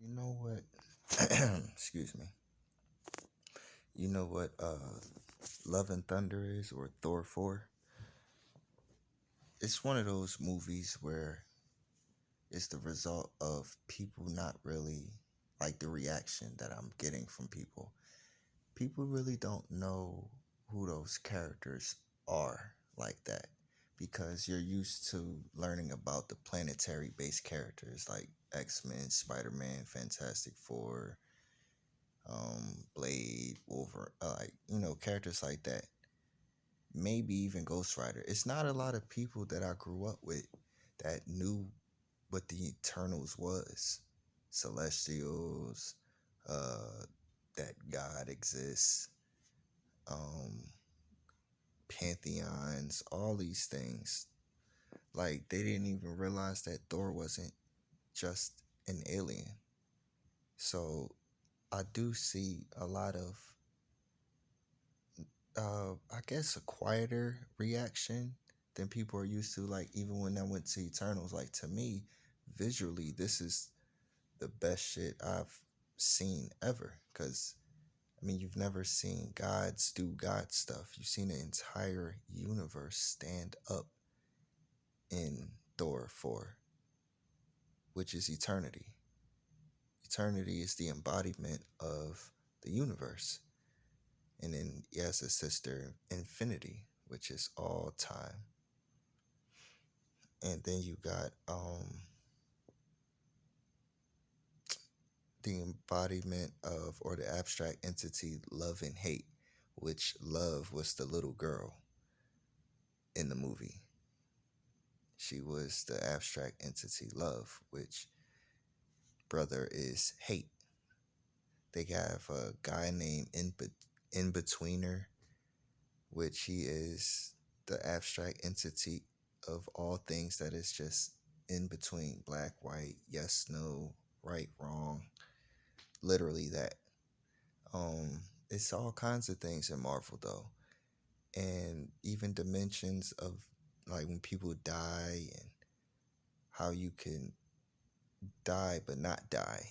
You know what? Excuse me. You know what Love and Thunder is, or Thor 4? It's one of those movies where it's the result of people not really like the reaction that I'm getting from people. People really don't know who those characters are like that because you're used to learning about the planetary based characters like X-Men, Spider-Man, Fantastic Four, Blade, Wolverine, like characters like that. Maybe even Ghost Rider. It's not a lot of people that I grew up with that knew what the Eternals was. Celestials, that God exists, um, pantheons, all these things. Like they didn't even realize that Thor wasn't just an alien. So I do see a lot of I guess a quieter reaction than people are used to. Like even when I went to Eternals, like to me, visually, this is the best shit I've seen ever. Cause I mean, you've never seen gods do God stuff. You've seen the entire universe stand up in Thor 4, which is eternity. Eternity is the embodiment of the universe. And then he has a sister, Infinity, which is all time. And then you got the embodiment of, or the abstract entity, love and hate, which love was the little girl in the movie. She was the abstract entity love, which brother is hate. They have a guy named In Betweener, which he is the abstract entity of all things that is just in between black, white, yes, no, right, wrong. Literally that. It's all kinds of things in Marvel though. And even dimensions of like when people die and how you can die but not die.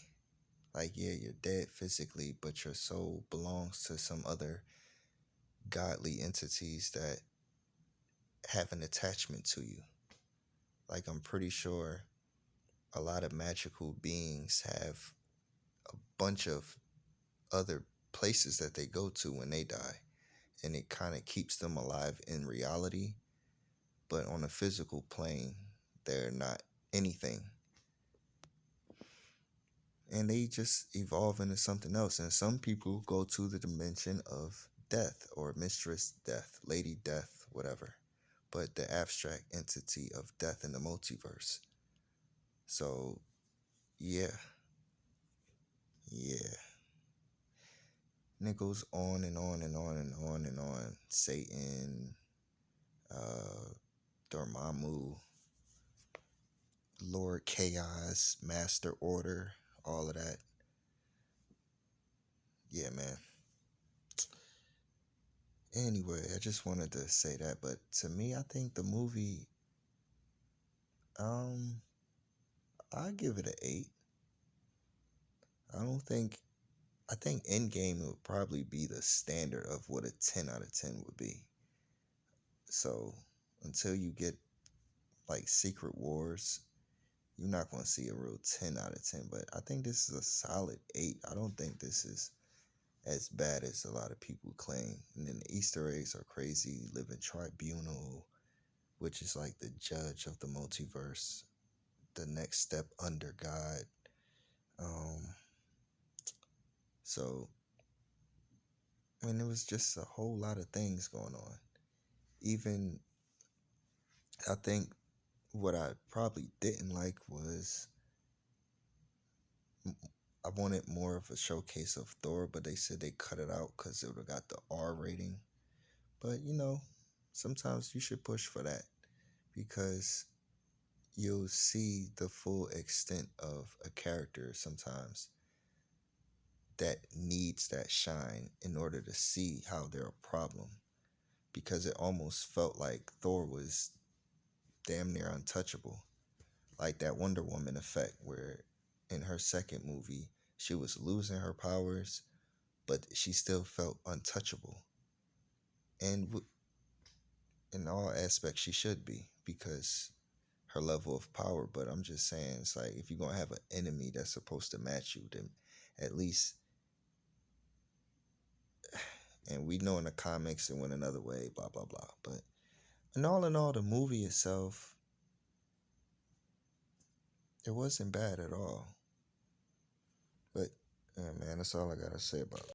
Like, yeah, you're dead physically, but your soul belongs to some other godly entities that have an attachment to you. Like, I'm pretty sure a lot of magical beings have a bunch of other places that they go to when they die. And it kind of keeps them alive in reality. But on a physical plane, they're not anything. And they just evolve into something else. And some people go to the dimension of death or mistress death, lady death, whatever. But the abstract entity of death in the multiverse. So, yeah, yeah. And it goes on and on and on and on and on. Satan, uh, Dormammu, Lord Chaos, Master Order, all of that. Yeah, man. Anyway, I just wanted to say that, but to me, I think the movie, um, I give it an 8. I don't think, I think Endgame would probably be the standard of what a 10 out of 10 would be. So until you get like Secret Wars, you're not going to see a real 10 out of 10. But I think this is a solid 8. I don't think this is as bad as a lot of people claim. And then the Easter eggs are crazy. Living Tribunal, which is like the judge of the multiverse, the next step under God. Um, so, I mean, it was just a whole lot of things going on. Even, I think what I probably didn't like was I wanted more of a showcase of Thor, but they said they cut it out because it would have got the R rating. But, sometimes you should push for that because you'll see the full extent of a character sometimes that needs that shine in order to see how they're a problem. Because it almost felt like Thor was damn near untouchable. Like that Wonder Woman effect where in her second movie, she was losing her powers, but she still felt untouchable. And in all aspects, she should be because her level of power. But I'm just saying, it's like if you're gonna have an enemy that's supposed to match you, then at least, and we know in the comics it went another way, blah blah blah. But in all, the movie itself, it wasn't bad at all. But yeah, man, that's all I gotta say about it.